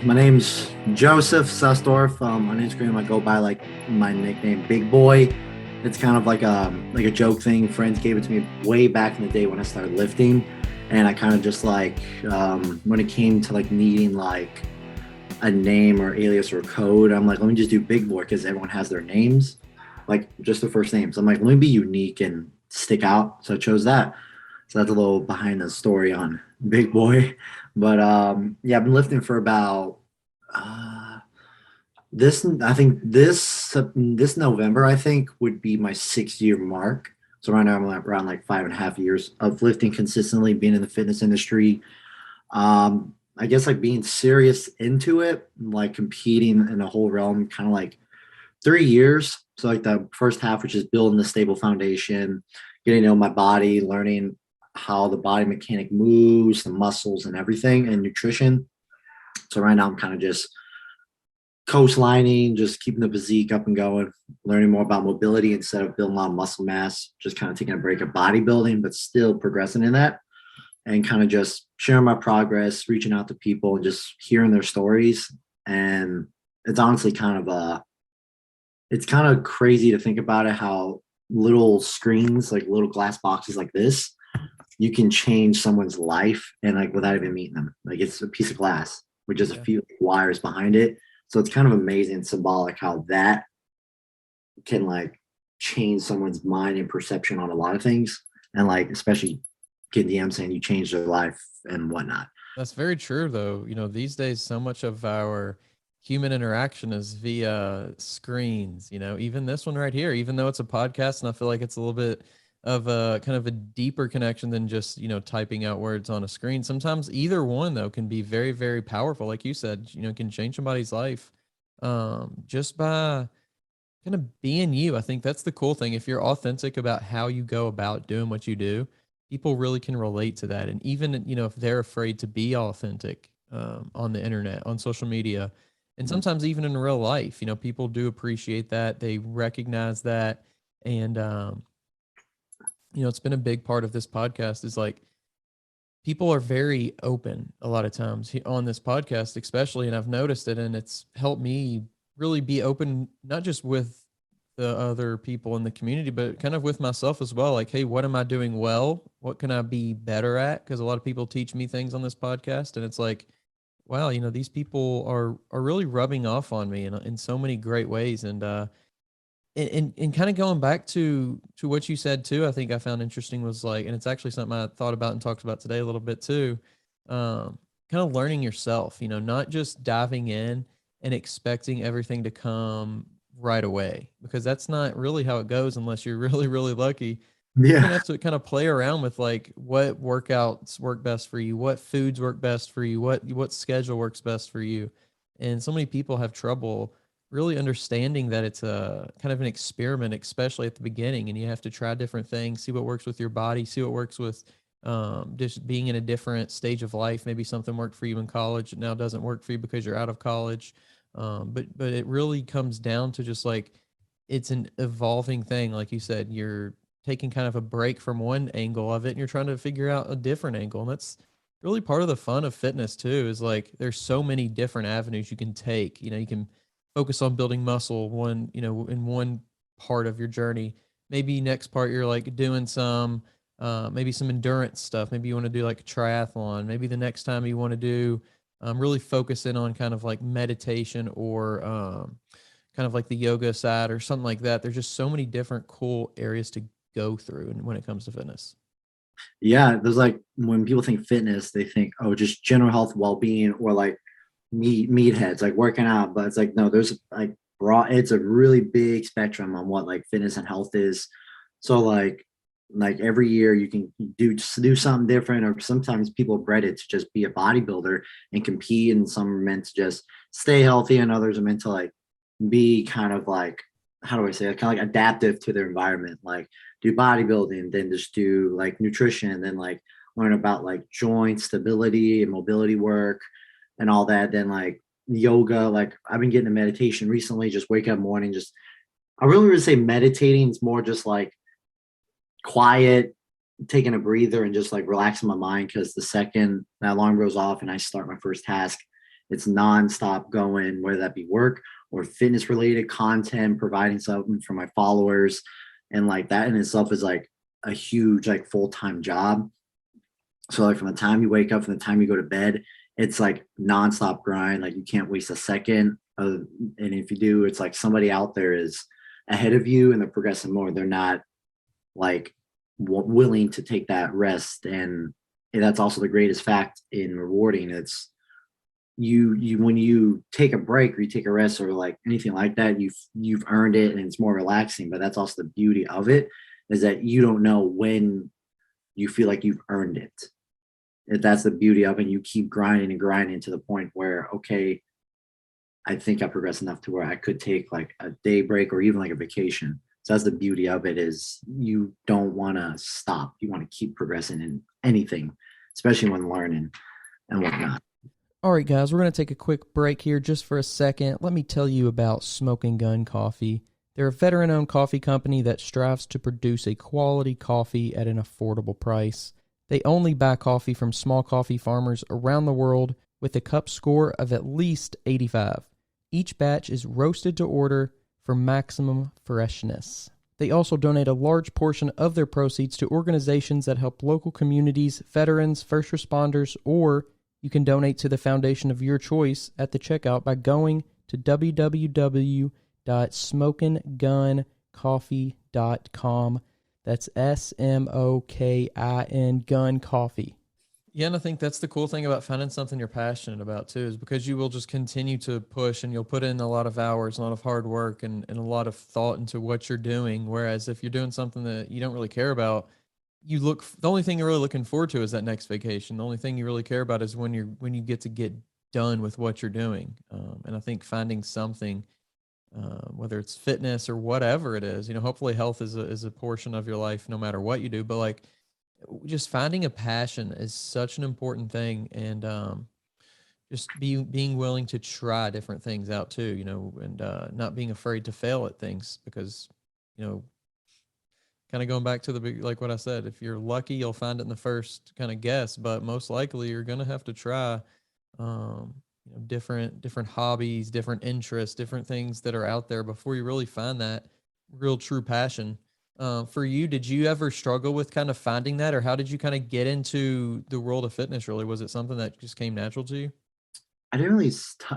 My name's Joseph Susdorf. On Instagram, I go by like my nickname, Big Boy. It's kind of like a joke thing. Friends gave it to me way back in the day when I started lifting, and I kind of just when it came to like needing like a name or alias or code, I'm like, let me just do Big Boy because everyone has their names, like just the first names. I'm like, let me be unique and stick out, so I chose that. So that's a little behind the story on Big Boy. But yeah, I've been lifting for about uh, this. I think this November I think would be my 6 year mark. So right now I'm around like 5.5 years of lifting consistently, being in the fitness industry. I guess like being serious into it, like competing in a whole realm, kind of like 3 years. So like the first half, which is building the stable foundation, getting to know my body, learning how the body mechanic moves, the muscles and everything, and nutrition. So right now I'm kind of just coastlining, just keeping the physique up and going, learning more about mobility instead of building a lot of muscle mass, just kind of taking a break of bodybuilding, but still progressing in that and kind of just sharing my progress, reaching out to people and just hearing their stories. And it's honestly it's kind of crazy to think about it, how little screens, like little glass boxes like this, you can change someone's life and like without even meeting them. Like it's a piece of glass with just a Yeah. few wires behind it. So it's kind of amazing and symbolic how that can like change someone's mind and perception on a lot of things. And like especially getting DM saying you changed their life and whatnot. That's very true, though. These days, so much of our human interaction is via screens. Even this one right here, even though it's a podcast, and I feel like it's a little bit of a kind of a deeper connection than just, typing out words on a screen. Sometimes either one, though, can be very, very powerful. Like you said, can change somebody's life just by kind of being you. I think that's the cool thing. If you're authentic about how you go about doing what you do, people really can relate to that. And even, if they're afraid to be authentic on the internet, on social media, and sometimes even in real life, people do appreciate that. They recognize that. And, it's been a big part of this podcast is like people are very open a lot of times on this podcast, especially. And I've noticed it, and it's helped me really be open, not just with the other people in the community, but kind of with myself as well. Like, hey, what am I doing well? What can I be better at? Because a lot of people teach me things on this podcast, and it's like, wow, these people are really rubbing off on me in so many great ways. And kind of going back to what you said too, I think I found interesting was like, and it's actually something I thought about and talked about today a little bit too. Kind of learning yourself, not just diving in and expecting everything to come right away, because that's not really how it goes unless you're really, really lucky. You're gonna Yeah. have to kind of play around with like what workouts work best for you, what foods work best for you, what schedule works best for you. And so many people have trouble really understanding that it's a kind of an experiment, especially at the beginning, and you have to try different things, see what works with your body, see what works with just being in a different stage of life. Maybe something worked for you in college, now doesn't work for you because you're out of college. But it really comes down to just like it's an evolving thing. Like you said, you're taking kind of a break from one angle of it and you're trying to figure out a different angle. And that's really part of the fun of fitness too, is like there's so many different avenues you can take. You can focus on building muscle one, in one part of your journey. Maybe next part you're like doing some maybe some endurance stuff. Maybe you want to do like a triathlon. Maybe the next time you want to do really focus in on kind of like meditation or kind of like the yoga side or something like that. There's just so many different cool areas to go through and when it comes to fitness. Yeah. There's like when people think fitness, they think, oh, just general health, well being, or like meatheads like working out, but it's like no, there's like broad, it's a really big spectrum on what like fitness and health is. So like every year you can do something different, or sometimes people are bred it to just be a bodybuilder and compete, and some are meant to just stay healthy and others are meant to like be kind of like, how do I say it, kind of like adaptive to their environment, like do bodybuilding, then just do like nutrition, then like learn about like joint stability and mobility work and all that. Then like yoga, like I've been getting to meditation recently, just wake up morning, just I really would say meditating is more just like quiet, taking a breather and just like relaxing my mind, because the second that alarm goes off and I start my first task, It's nonstop going, whether that be work or fitness related content, providing something for my followers. And like that in itself is like a huge, like full time job. So like from the time you wake up, from the time you go to bed, it's like nonstop grind. Like you can't waste a second. And if you do, it's like somebody out there is ahead of you and they're progressing more. They're not like willing to take that rest. And that's also the greatest fact in rewarding. It's you when you take a break or you take a rest or like anything like that, you've earned it and it's more relaxing. But that's also the beauty of it, is that you don't know when you feel like you've earned it. That's the beauty of it. You keep grinding and grinding to the point where, okay, I think I progressed enough to where I could take like a day break or even like a vacation. So that's the beauty of it, is you don't want to stop. You want to keep progressing in anything, especially when learning and whatnot. All right, guys, we're going to take a quick break here just for a second. Let me tell you about Smoking Gun Coffee. They're a veteran-owned coffee company that strives to produce a quality coffee at an affordable price. They only buy coffee from small coffee farmers around the world with a cup score of at least 85. Each batch is roasted to order for maximum freshness. They also donate a large portion of their proceeds to organizations that help local communities, veterans, first responders, or you can donate to the foundation of your choice at the checkout by going to www.smokingguncoffee.com. That's SMOKIN Gun Coffee. Yeah, and I think that's the cool thing about finding something you're passionate about too, is because you will just continue to push and you'll put in a lot of hours, a lot of hard work and a lot of thought into what you're doing. Whereas if you're doing something that you don't really care about, the only thing you're really looking forward to is that next vacation. The only thing you really care about is when you get to get done with what you're doing. And I think finding something, whether it's fitness or whatever it is, hopefully health is a portion of your life no matter what you do. But like just finding a passion is such an important thing, and just being willing to try different things out too, and not being afraid to fail at things, because kind of going back to like what I said, if you're lucky, you'll find it in the first kind of guess, but most likely you're going to have to try, different hobbies, different interests, different things that are out there before you really find that real true passion. For you, did you ever struggle with kind of finding that, or how did you kind of get into the world of fitness really? Was it something that just came natural to you? I didn't really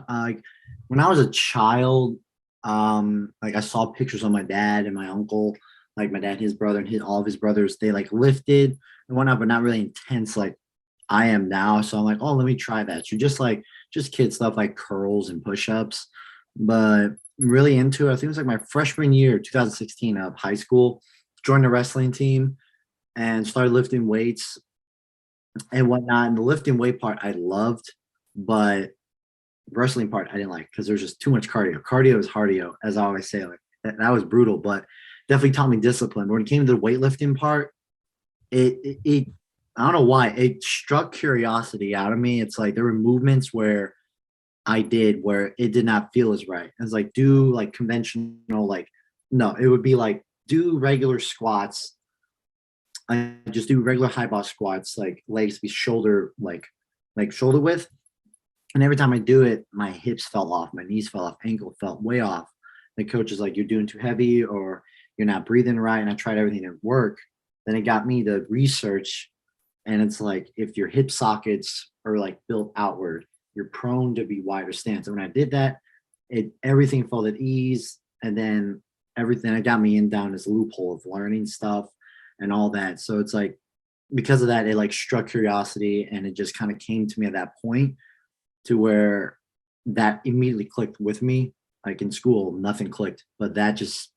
like when I was a child. Like I saw pictures of my dad and my uncle, like my dad, his brother, and all of his brothers. They like lifted and whatnot, but not really intense like I am now. So I'm like, oh, let me try that. You just kid stuff like curls and push-ups, but really into it. I think it was like my freshman year, 2016 of high school. Joined the wrestling team and started lifting weights and whatnot. And the lifting weight part I loved, but wrestling part I didn't like because there's just too much cardio. Cardio is cardio, as I always say. Like that was brutal, but definitely taught me discipline. When it came to the weightlifting part, it I don't know why it struck curiosity out of me. It's like there were movements where I did where it did not feel as right. It's like do like conventional, like no, it would be like do regular squats. I just do regular high bar squats, like legs be shoulder like shoulder width. And every time I do it, my hips fell off, my knees fell off, ankle fell way off. The coach is like, you're doing too heavy or you're not breathing right. And I tried everything to work. Then it got me to research. And it's like, if your hip sockets are like built outward, you're prone to be wider stance. And when I did that, everything felt at ease. And then everything, it got me in down this loophole of learning stuff and all that. So it's like, because of that, it like struck curiosity and it just kind of came to me at that point to where that immediately clicked with me. Like in school, nothing clicked, but that just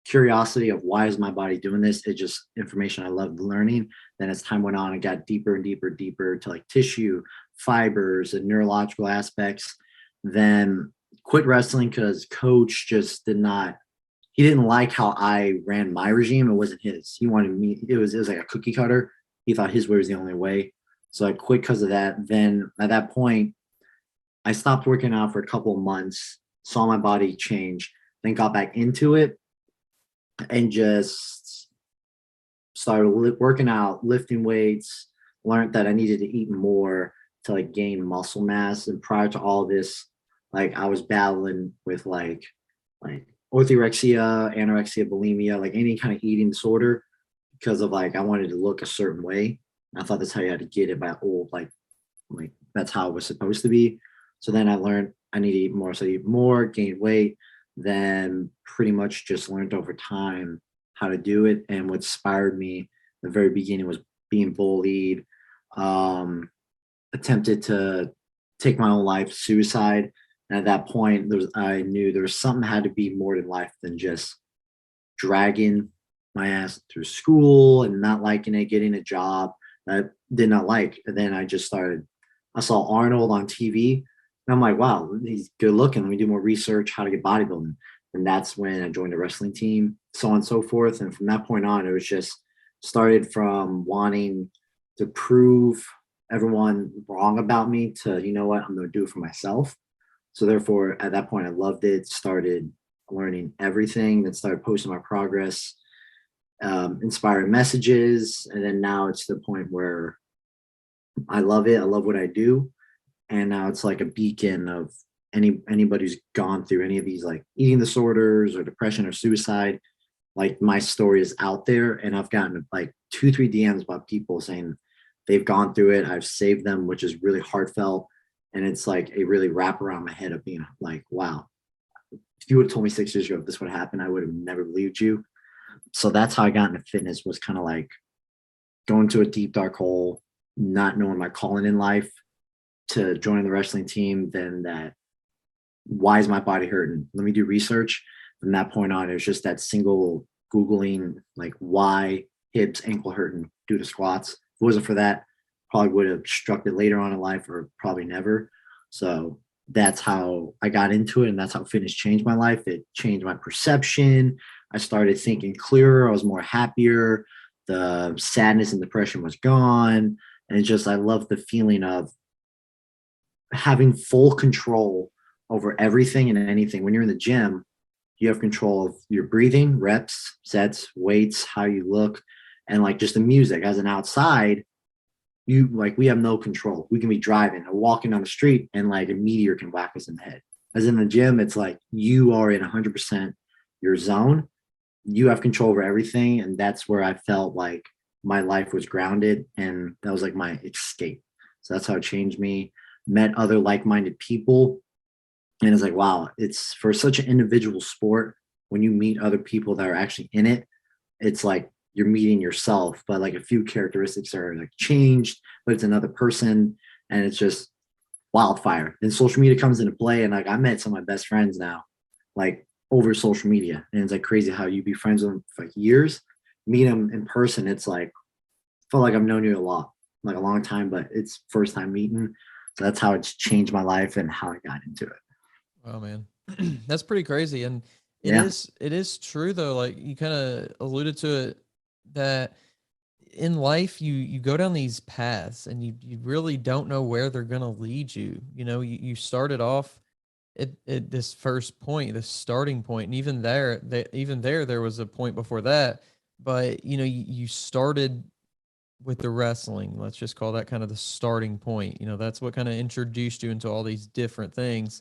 curiosity of why is my body doing this? It just information I loved learning. Then as time went on, it got deeper and deeper to like tissue, fibers, and neurological aspects. Then quit wrestling because coach just he didn't like how I ran my regime. It wasn't his. He wanted me, it was like a cookie cutter. He thought his way was the only way. So I quit because of that. Then at that point, I stopped working out for a couple of months, saw my body change, then got back into it and just started working out, lifting weights, learned that I needed to eat more, to like gain muscle mass. And prior to all this, like I was battling with like orthorexia, anorexia, bulimia, like any kind of eating disorder because of like I wanted to look a certain way. I thought that's how you had to get it by old, like that's how it was supposed to be. So then I learned I need to eat more. So I eat more, gain weight, then pretty much just learned over time how to do it. And what inspired me in the very beginning was being bullied, um, attempted to take my own life, suicide. And at that point, I knew there was something had to be more to life than just dragging my ass through school and not liking it, getting a job that I did not like. And then I saw Arnold on TV and I'm like, wow, he's good looking. Let me do more research, how to get bodybuilding. And that's when I joined the wrestling team, so on and so forth. And from that point on, it was just started from wanting to prove everyone wrong about me to, you know what, I'm going to do it for myself. So therefore, at that point, I loved it, started learning everything, then started posting my progress, inspiring messages. And then now it's the point where I love it. I love what I do. And now it's like a beacon of anybody who's gone through any of these like eating disorders or depression or suicide. Like my story is out there, and I've gotten like 2-3 DMs about people saying they've gone through it. I've saved them, which is really heartfelt. And it's like a really wrap around my head of being like, wow, if you would have told me 6 years ago if this would happen, I would have never believed you. So that's how I got into fitness, was kind of like going to a deep dark hole, not knowing my calling in life, to joining the wrestling team. Then that, why is my body hurting? Let me do research. From that point on, it was just that single Googling, like why hips, ankle hurting due to squats. If it wasn't for that, probably would have struck it later on in life or probably never. So that's how I got into it. And that's how fitness changed my life. It changed my perception. I started thinking clearer. I was more happier. The sadness and depression was gone. And it's just, I love the feeling of having full control over everything and anything. When you're in the gym, you have control of your breathing, reps, sets, weights, how you look, and like just the music. As an outside, we have no control. We can be driving or walking down the street and like a meteor can whack us in the head. As in the gym, it's like you are in 100% your zone. You have control over everything. And that's where I felt like my life was grounded, and that was like my escape. So that's how it changed me. Met other like-minded people. And it's like, wow, it's for such an individual sport. When you meet other people that are actually in it, it's like you're meeting yourself, but like a few characteristics are like changed, but it's another person, and it's just wildfire. And social media comes into play, and like I met some of my best friends now, like over social media, and it's like crazy how you be friends with them for like years, meet them in person. It's like, I feel like I've known you like a long time, but it's first time meeting. So that's how it's changed my life and how I got into it. Oh man, that's pretty crazy. And Yeah. it is true though. Like you kind of alluded to it, that in life you go down these paths and you really don't know where they're going to lead you. You know, you started off at this first point, this starting point, and even there was a point before that. But you know, you started with the wrestling. Let's just call that kind of the starting point. You know, that's what kind of introduced you into all these different things.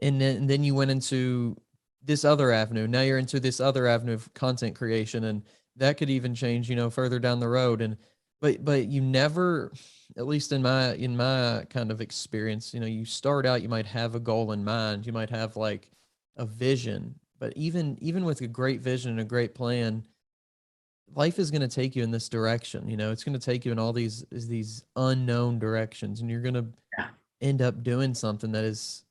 And then you went into this other avenue. Now you're into this other avenue of content creation, and that could even change, you know, further down the road. And but you never, at least in my kind of experience, you know, you start out, you might have a goal in mind, you might have like a vision, but even with a great vision and a great plan, life is going to take you in this direction. You know, it's going to take you in all these unknown directions, and you're going to Yeah. end up doing something that is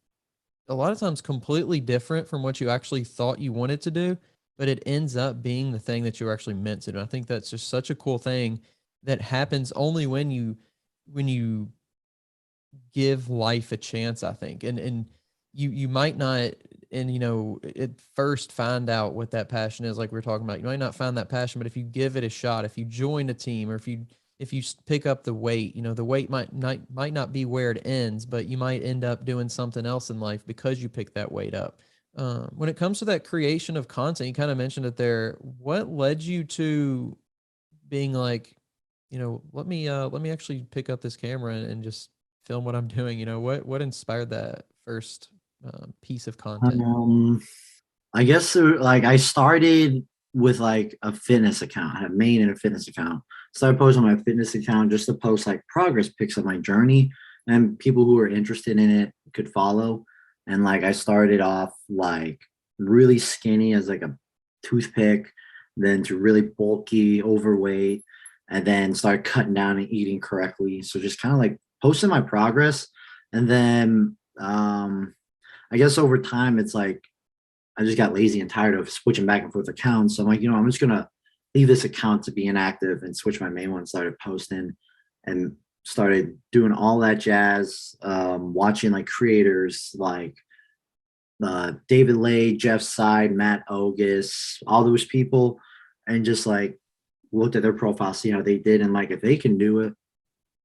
a lot of times completely different from what you actually thought you wanted to do, but it ends up being the thing that you're actually meant to do. And I think that's just such a cool thing that happens only when you give life a chance, I think. And you might not, and you know, at first find out what that passion is, like we were talking about. You might not find that passion, but if you give it a shot, if you join a team, or if you pick up the weight, you know, the weight might not be where it ends, but you might end up doing something else in life because you pick that weight up. When it comes to that creation of content, you kind of mentioned it there. What led you to being like, you know, let me actually pick up this camera and just film what I'm doing? You know, what inspired that first piece of content? Um, I guess like I started with like a fitness account. I had a main and a fitness account. Started posting on my fitness account just to post like progress pics of my journey, and people who were interested in it could follow. And like I started off like really skinny as like a toothpick, then to really bulky, overweight, and then started cutting down and eating correctly. So just kind of like posting my progress, and then I guess over time it's like I just got lazy and tired of switching back and forth accounts. So I'm like, I'm just gonna leave this account to be inactive and switch my main one. Started posting and started doing all that jazz. Watching like creators like David Lay, Jeff Side, Matt Ogus, all those people, and just like looked at their profiles, see how they did, and like if they can do it,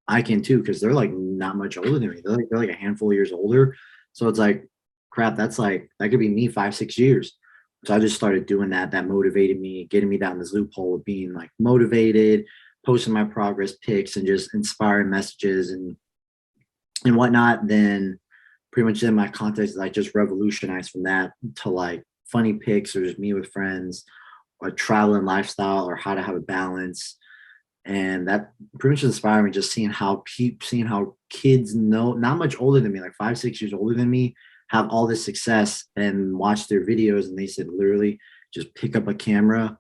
I can too, because they're like not much older than me. They're like a handful of years older. So it's like, crap, that's like that could be me 5-6 years. So I just started doing that. That motivated me, getting me down this loophole of being like motivated, posting my progress pics and just inspiring messages and whatnot. Then pretty much then my content is like just revolutionized from that to like funny pics or just me with friends or travel and lifestyle or how to have a balance. And that pretty much inspired me, just seeing how kids know not much older than me, like 5-6 years older than me, have all this success and watch their videos. And they said literally just pick up a camera,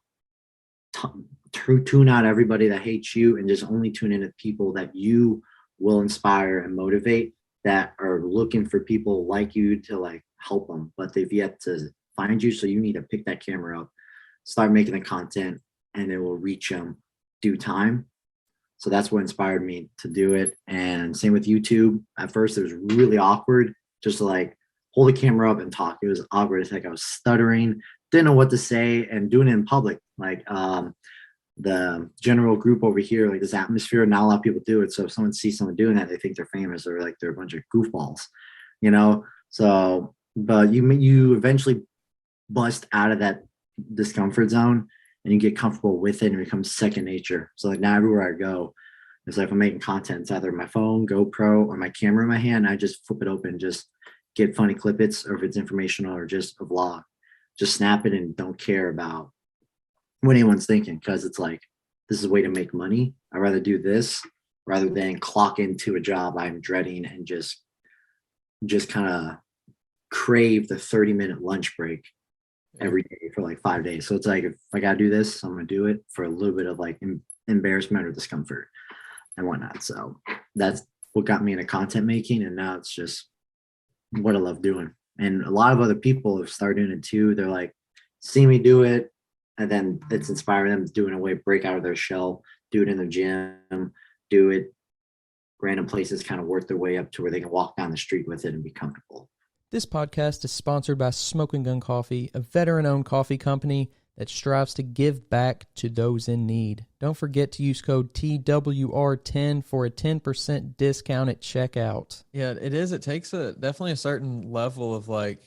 tune out everybody that hates you, and just only tune in to people that you will inspire and motivate, that are looking for people like you to like help them, but they've yet to find you. So you need to pick that camera up, start making the content, and it will reach them due time. So that's what inspired me to do it. And same with YouTube. At first it was really awkward just to like hold the camera up and talk. It was awkward. It's like I was stuttering, didn't know what to say, and doing it in public. Like the general group over here, like this atmosphere, not a lot of people do it. So if someone sees someone doing that, they think they're famous or like they're a bunch of goofballs, you know? So, but you eventually bust out of that discomfort zone and you get comfortable with it and it becomes second nature. So like now everywhere I go, it's like if I'm making content, it's either my phone, GoPro, or my camera in my hand. I just flip it open, just get funny clippets, or if it's informational or just a vlog, just snap it and don't care about what anyone's thinking, because it's like, this is a way to make money. I'd rather do this rather than clock into a job I'm dreading and just kind of crave the 30-minute lunch break every day for like 5 days. So it's like, if I gotta do this, I'm gonna do it for a little bit of like embarrassment or discomfort and whatnot. So that's what got me into content making, and now it's just what I love doing. And a lot of other people have started doing it too. They're like, see me do it, and then it's inspiring them to do it in a way, break out of their shell, do it in the gym, do it random places, kind of work their way up to where they can walk down the street with it and be comfortable. This podcast is sponsored by Smoking Gun Coffee, a veteran-owned coffee company that strives to give back to those in need. Don't forget to use code TWR10 for a 10% discount at checkout. Yeah, it is. It takes definitely a certain level of like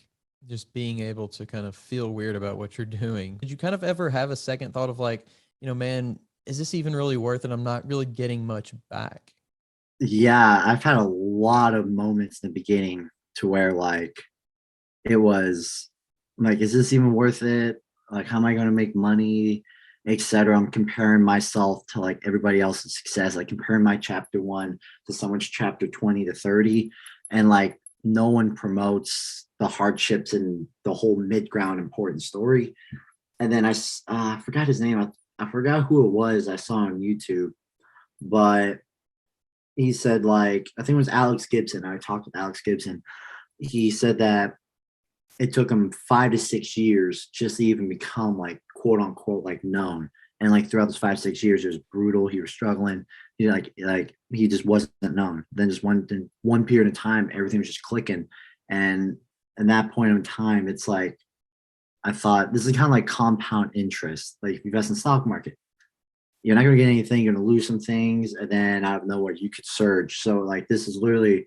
just being able to kind of feel weird about what you're doing. Did you kind of ever have a second thought of like, man, is this even really worth it? I'm not really getting much back. Yeah, I've had a lot of moments in the beginning to where like it was like, is this even worth it? Like, how am I going to make money, etc. I'm comparing myself to like everybody else's success, like comparing my chapter 1 to someone's chapter 20 to 30, and like no one promotes the hardships and the whole mid-ground important story. And then I forgot his name. I forgot who it was I saw on YouTube, but he said, like, I think it was Alex Gibson. I talked with Alex Gibson. He said that it took him 5 to 6 years just to even become like quote unquote like known. And like throughout those 5-6 years, it was brutal. He was struggling. He like he just wasn't known. Then just one period of time, everything was just clicking. And at that point in time, it's like I thought this is kind of like compound interest. Like if you invest in the stock market, you're not gonna get anything, you're gonna lose some things, and then out of nowhere you could surge. So like this is literally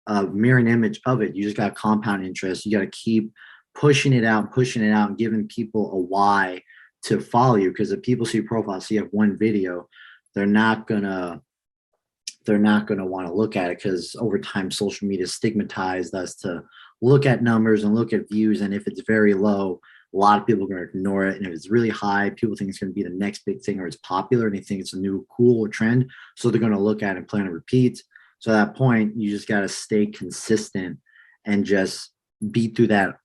a mirroring image of it. You just got compound interest. You got to keep pushing it out, and giving people a why to follow you. Because if people see your profile, see you have one video, they're not gonna they're not going to want to look at it, because over time social media stigmatized us to look at numbers and look at views, and if it's very low, a lot of people are going to ignore it, and if it's really high, people think it's going to be the next big thing, or it's popular and they think it's a new cool trend, so they're going to look at it and plan to repeat. So at that point you just got to stay consistent and just beat through that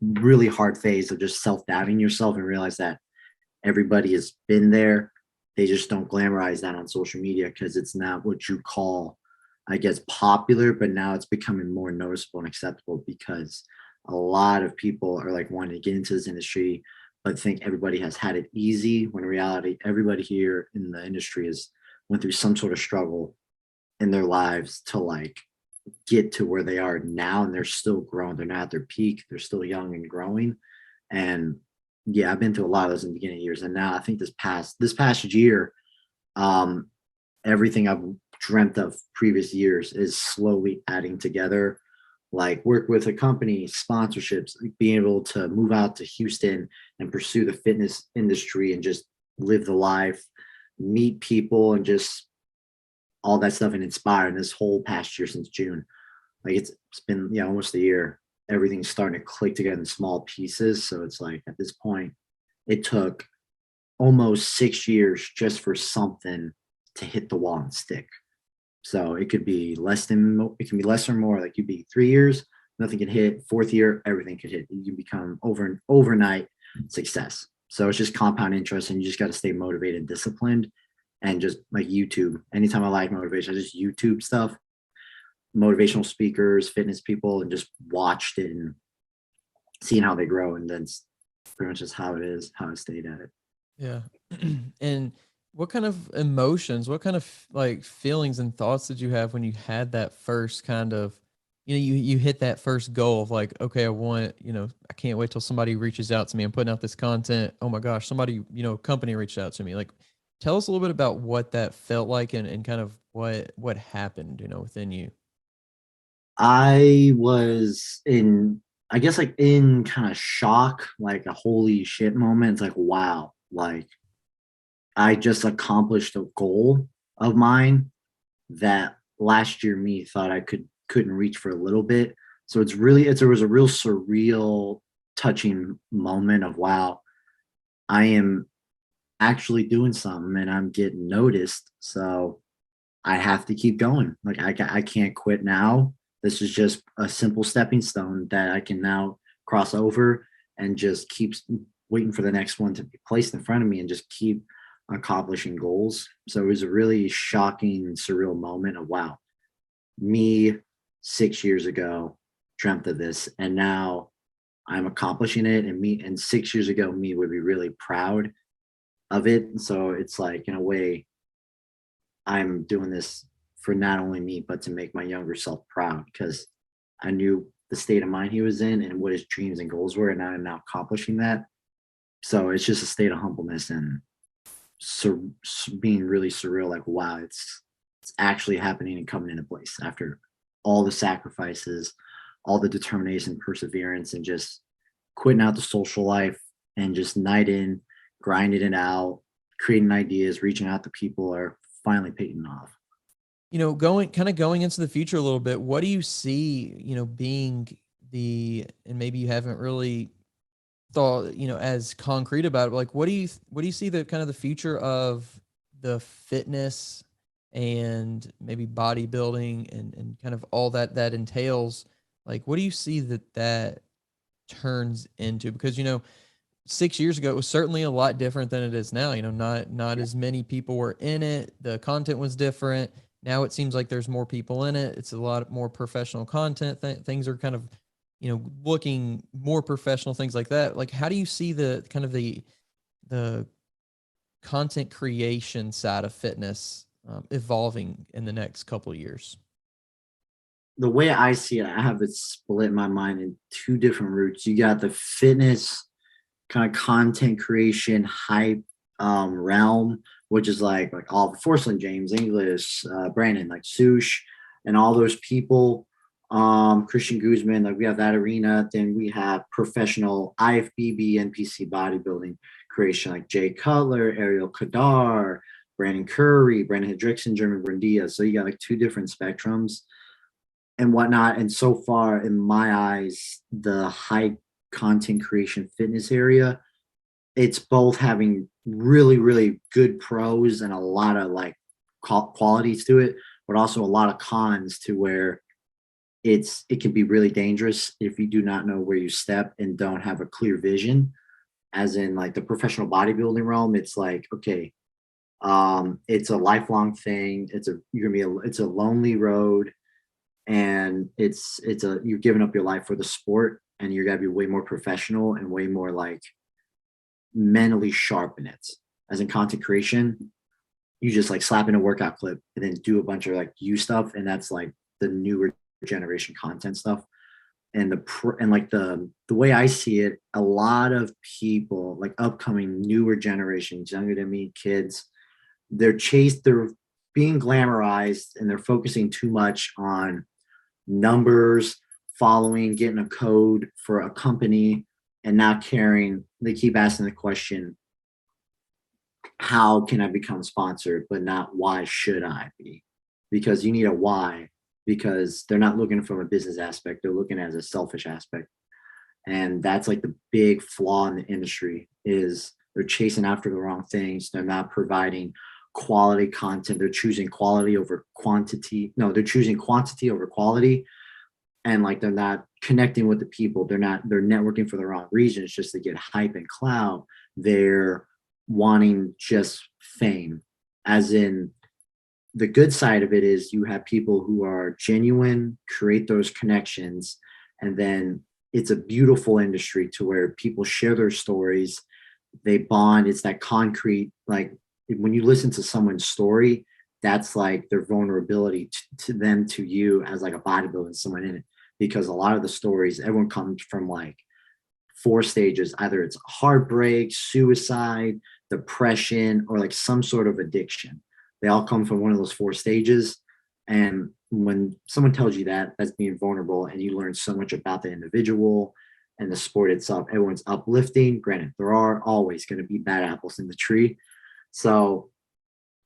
really hard phase of just self-doubting yourself and realize that everybody has been there. They just don't glamorize that on social media because it's not what you call, I guess, popular, but now it's becoming more noticeable and acceptable because a lot of people are like wanting to get into this industry, but think everybody has had it easy, when in reality, everybody here in the industry has went through some sort of struggle in their lives to like get to where they are now, and they're still growing. They're not at their peak. They're still young and growing. And yeah, I've been through a lot of those in the beginning of years, and now I think this past year, everything I've dreamt of previous years is slowly adding together. Like work with a company, sponsorships, like being able to move out to Houston and pursue the fitness industry and just live the life, meet people, and just all that stuff, and inspire. And this whole past year since June, like it's been almost a year. Everything's starting to click together in small pieces. So it's like at this point, it took almost 6 years just for something to hit the wall and stick. So it could be less or more. Like you'd be 3 years, nothing can hit. 4th year, everything could hit. You become overnight success. So it's just compound interest, and you just got to stay motivated and disciplined. And just like YouTube, anytime I like motivation, I just YouTube stuff, motivational speakers, fitness people, and just watched it and seeing how they grow. And then it's pretty much just how it is, how I stayed at it. Yeah. And what kind of emotions, what kind of like feelings and thoughts did you have when you had that first kind of, you hit that first goal of like, okay, I can't wait till somebody reaches out to me. I'm putting out this content. Oh my gosh, somebody, company reached out to me. Like, tell us a little bit about what that felt like and kind of what happened, within you. I was I guess like in kind of shock, like a holy shit moment. It's like, wow, like I just accomplished a goal of mine that last year me thought I couldn't reach for a little bit. So it was a real surreal, touching moment of, wow, I am actually doing something and I'm getting noticed. So I have to keep going. Like I can't quit now. This is just a simple stepping stone that I can now cross over and just keep waiting for the next one to be placed in front of me and just keep accomplishing goals. So it was a really shocking, surreal moment of, wow, me 6 years ago dreamt of this, and now I'm accomplishing it. And 6 years ago, me would be really proud of it. And so it's like, in a way, I'm doing this for not only me, but to make my younger self proud, because I knew the state of mind he was in and what his dreams and goals were, and I'm now accomplishing that. So it's just a state of humbleness and being really surreal. Like, wow, it's actually happening and coming into place after all the sacrifices, all the determination, perseverance, and just quitting out the social life and just night in, grinding it out, creating ideas, reaching out to people are finally paying off. Going into the future a little bit, what do you see, being and maybe you haven't really thought, as concrete about it, but like, what do you see the kind of the future of the fitness and maybe bodybuilding and kind of all that entails? Like, what do you see that turns into? Because, 6 years ago, it was certainly a lot different than it is now. Not as many people were in it. The content was different. Now it seems like there's more people in it. It's a lot more professional content. Things are kind of, looking more professional, things like that. Like, how do you see the kind of the content creation side of fitness evolving in the next couple of years? The way I see it, I have it split in my mind in two different routes. You got the fitness kind of content creation hype realm, which is like all Forceland, James English, Brandon, like Sush, and all those people. Christian Guzman, like we have that arena. Then we have professional IFBB, NPC bodybuilding creation, like Jay Cutler, Ariel Kadar, Brandon Curry, Brandon Hendrickson, German Buendia. So you got like two different spectrums and whatnot. And so far, in my eyes, the high content creation fitness area, it's both having really, really good pros and a lot of like qualities to it, but also a lot of cons to where it can be really dangerous if you do not know where you step and don't have a clear vision. As in like the professional bodybuilding realm, it's like, okay, it's a lifelong thing. It's a lonely road, and you're giving up your life for the sport, and you're gotta be way more professional and way more like mentally sharp in it. As in content creation, you just like slap in a workout clip and then do a bunch of like you stuff, and that's like the newer generation content stuff. And the way I see it, a lot of people like upcoming newer generations, younger than me, kids, they're being glamorized, and they're focusing too much on numbers, following, getting a code for a company, and not caring. They keep asking the question, how can I become sponsored, but not why should I be? Because you need a why, because they're not looking from a business aspect. They're looking as a selfish aspect. And that's like the big flaw in the industry is they're chasing after the wrong things. They're not providing quality content. They're choosing quality over quantity. No, they're choosing quantity over quality. And like they're not connecting with the people. They're networking for the wrong reasons, just to get hype and clout. They're wanting just fame. As in, the good side of it is you have people who are genuine, create those connections, and then it's a beautiful industry to where people share their stories, they bond. It's that concrete, like when you listen to someone's story, that's like their vulnerability to them, to you as like a bodybuilder, someone in it. Because a lot of the stories, everyone comes from like 4 stages. Either it's heartbreak, suicide, depression, or like some sort of addiction. They all come from one of those 4 stages. And when someone tells you that, that's being vulnerable, and you learn so much about the individual and the sport itself. Everyone's uplifting. Granted, there are always going to be bad apples in the tree. So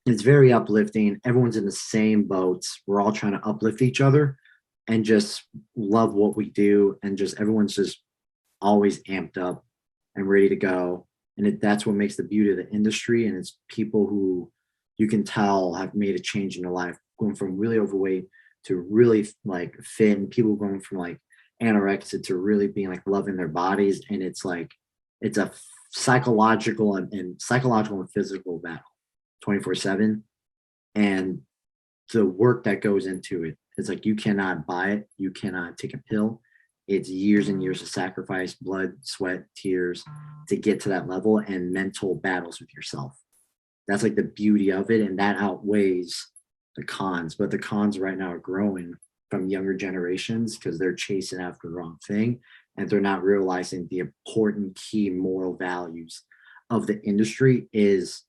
it's very uplifting. Everyone's in the same boats. We're all trying to uplift each other and just love what we do. And just everyone's just always amped up and ready to go. And that's what makes the beauty of the industry. And it's people who you can tell have made a change in their life, going from really overweight to really like fit, and people going from like anorexia to really being like loving their bodies. And it's like, it's a psychological and physical battle 24/7. And the work that goes into it, it's like, you cannot buy it. You cannot take a pill. It's years and years of sacrifice, blood, sweat, tears to get to that level, and mental battles with yourself. That's like the beauty of it. And that outweighs the cons. But the cons right now are growing from younger generations because they're chasing after the wrong thing. And they're not realizing the important key moral values of the industry is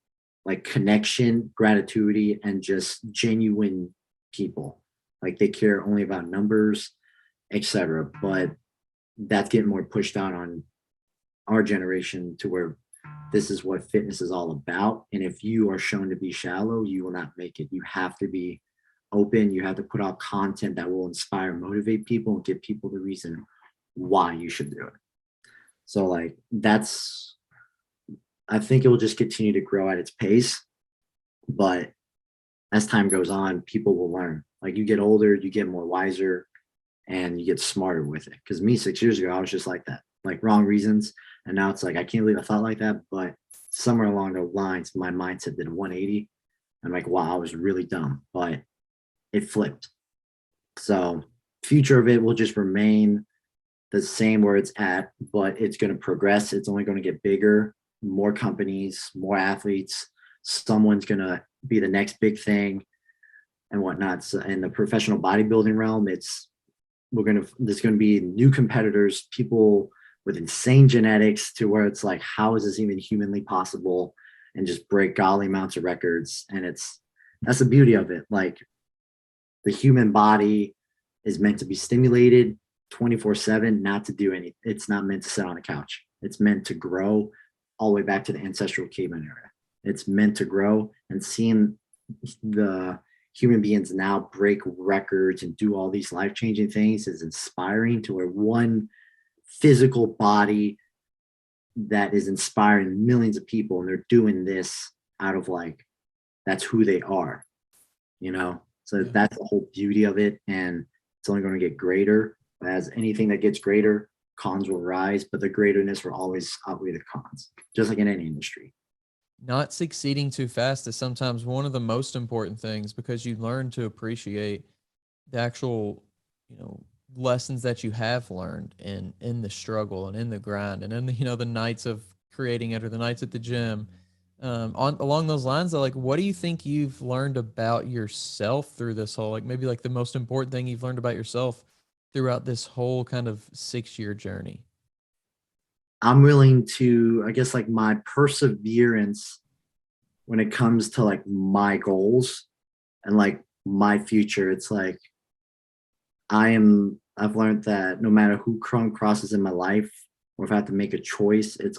like connection, gratitude, and just genuine people. Like they care only about numbers, etc. But that's getting more pushed down on our generation to where this is what fitness is all about. And if you are shown to be shallow, you will not make it. You have to be open. You have to put out content that will inspire, motivate people, and give people the reason why you should do it. So like I think it will just continue to grow at its pace. But as time goes on, people will learn. Like you get older, you get more wiser, and you get smarter with it. Because me 6 years ago, I was just like that, like wrong reasons. And now it's like, I can't believe I thought like that. But somewhere along the lines, my mindset did a 180. I'm like, wow, I was really dumb, but it flipped. So future of it will just remain the same where it's at, but it's going to progress. It's only going to get bigger, more companies, more athletes. Someone's going to be the next big thing and whatnot. So in the professional bodybuilding realm, there's going to be new competitors, people with insane genetics, to where it's like, how is this even humanly possible? And just break golly amounts of records. And that's the beauty of it. Like the human body is meant to be stimulated 24/7, not to do anything. It's not meant to sit on a couch. It's meant to grow all the way back to the ancestral caveman era. It's meant to grow, and seeing the human beings now break records and do all these life-changing things is inspiring, to where one physical body that is inspiring millions of people, and they're doing this out of like, that's who they are, you know? So Yeah. that's the whole beauty of it. And it's only going to get greater. As anything that gets greater, cons will rise, but the greaterness will always outweigh the cons, just like in any industry. Not succeeding too fast is sometimes one of the most important things, because you learn to appreciate the actual, you know, lessons that you have learned in the struggle and in the grind and in the, you know, the nights of creating it or the nights at the gym. On along those lines, though, like, what do you think you've learned about yourself through this whole, like, maybe like the most important thing you've learned about yourself throughout this whole kind of 6-year journey? I'm willing to, I guess, like my perseverance when it comes to like my goals and like my future. It's like I've learned that no matter who crosses in my life, or if I have to make a choice, it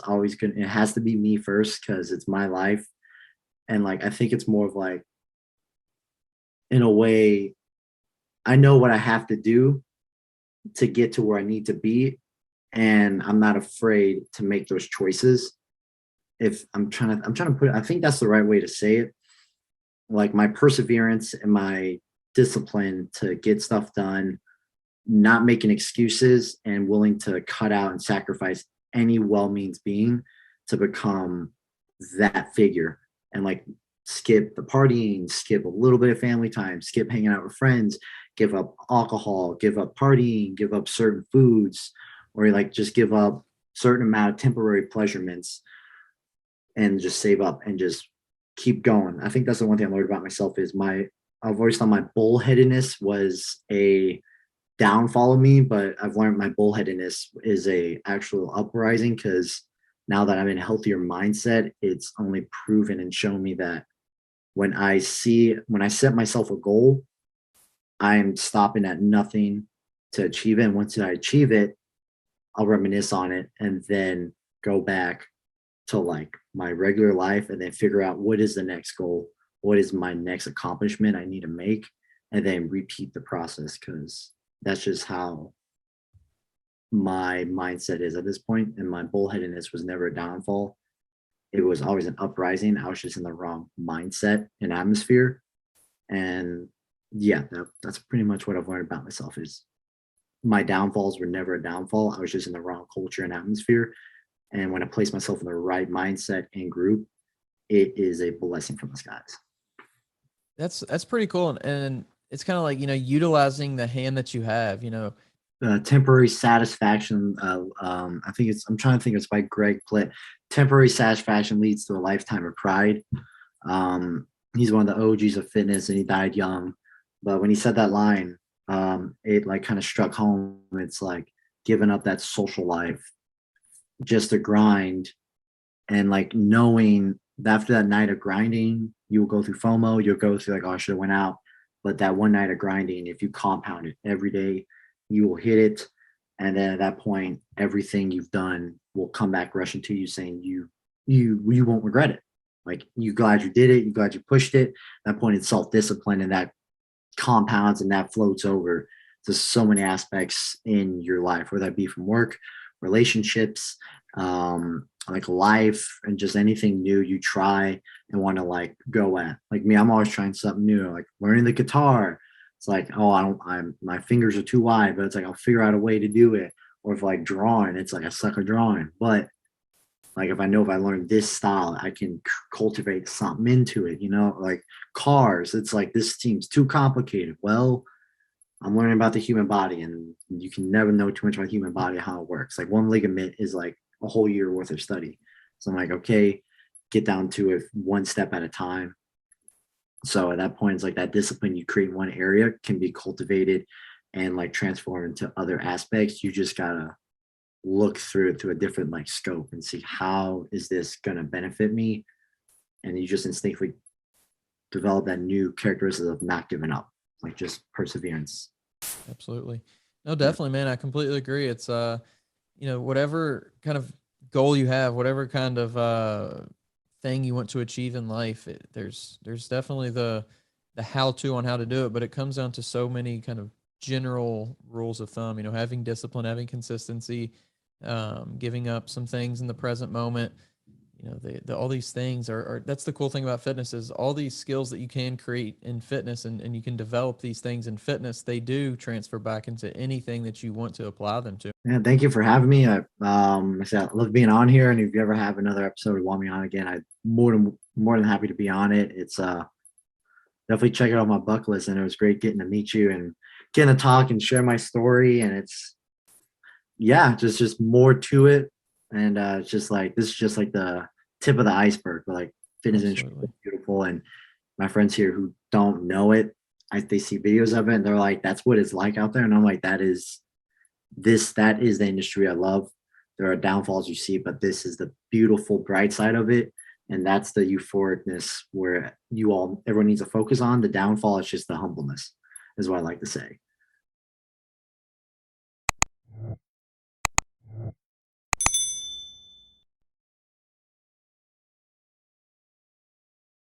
has to be me first, because it's my life. And like, I think it's more of like, in a way, I know what I have to do to get to where I need to be. And I'm not afraid to make those choices. If I'm trying to put it, I think that's the right way to say it. Like my perseverance and my discipline to get stuff done, not making excuses, and willing to cut out and sacrifice any well-means being to become that figure, and like skip the partying, skip a little bit of family time, skip hanging out with friends, give up alcohol, give up partying, give up certain foods, or like just give up certain amount of temporary pleasurements, and just save up and just keep going. I think that's the one thing I learned about myself is I've always thought my bullheadedness was a downfall of me, but I've learned my bullheadedness is a actual uprising, because now that I'm in a healthier mindset, it's only proven and shown me that when I set myself a goal, I'm stopping at nothing to achieve it. And once I achieve it, I'll reminisce on it and then go back to like my regular life, and then figure out what is the next goal, what is my next accomplishment I need to make, and then repeat the process, because that's just how my mindset is at this point. And my bullheadedness was never a downfall. It was always an uprising. I was just in the wrong mindset and atmosphere. And yeah, that's pretty much what I've learned about myself is my downfalls were never a downfall. I was just in the wrong culture and atmosphere. And when I place myself in the right mindset and group, it is a blessing from the skies. That's pretty cool. And it's kind of like, you know, utilizing the hand that you have, you know. Temporary satisfaction. I'm trying to think. It's by Greg Plitt. Temporary satisfaction leads to a lifetime of pride. He's one of the OGs of fitness, and he died young. But when he said that line, it like kind of struck home. It's like giving up that social life just to grind, and like knowing that after that night of grinding, you will go through FOMO. You'll go through like, oh, I should have went out. But that one night of grinding, if you compound it every day, you will hit it. And then at that point, everything you've done will come back rushing to you, saying you won't regret it. Like, you glad you did it, you glad you pushed it. At that point, it's self-discipline, and that compounds and that floats over to so many aspects in your life, whether that be from work, relationships, like life, and just anything new you try and want to like go at. Like me, I'm always trying something new, like learning the guitar. It's like, oh, my fingers are too wide, but it's like, I'll figure out a way to do it. Or if like drawing, it's like I suck at drawing. But like, if I learn this style, I can cultivate something into it, you know, like cars. It's like, this seems too complicated. Well, I'm learning about the human body, and you can never know too much about the human body, how it works. Like one ligament is like a whole year worth of study. So I'm like, okay, get down to it one step at a time. So at that point, it's like that discipline you create in one area can be cultivated and like transformed into other aspects. You just gotta look through it to a different like scope and see, how is this gonna benefit me? And you just instinctively develop that new characteristic of not giving up, like just perseverance. Absolutely. No, definitely, man. I completely agree. It's you know, whatever kind of goal you have, whatever kind of thing you want to achieve in life, there's definitely the how-to on how to do it, but it comes down to so many kind of general rules of thumb, having discipline, having consistency, giving up some things in the present moment. All these things are that's the cool thing about fitness, is all these skills that you can create in fitness and you can develop these things in fitness, they do transfer back into anything that you want to apply them to. Yeah, thank you for having me. I said I love being on here, and if you ever have another episode or want me on again, I'm more than happy to be on it. It's definitely check it out on my bucket list, and it was great getting to meet you and getting to talk and share my story. And it's just more to it, and it's just like this is just like the tip of the iceberg. But like fitness industry is beautiful, and my friends here who don't know it, they see videos of it and they're like, "That's what it's like out there," and I'm like, "That is the industry I love. There are downfalls you see, but this is the beautiful bright side of it." And that's the euphoricness where everyone needs to focus on. The downfall is just the humbleness, is what I like to say.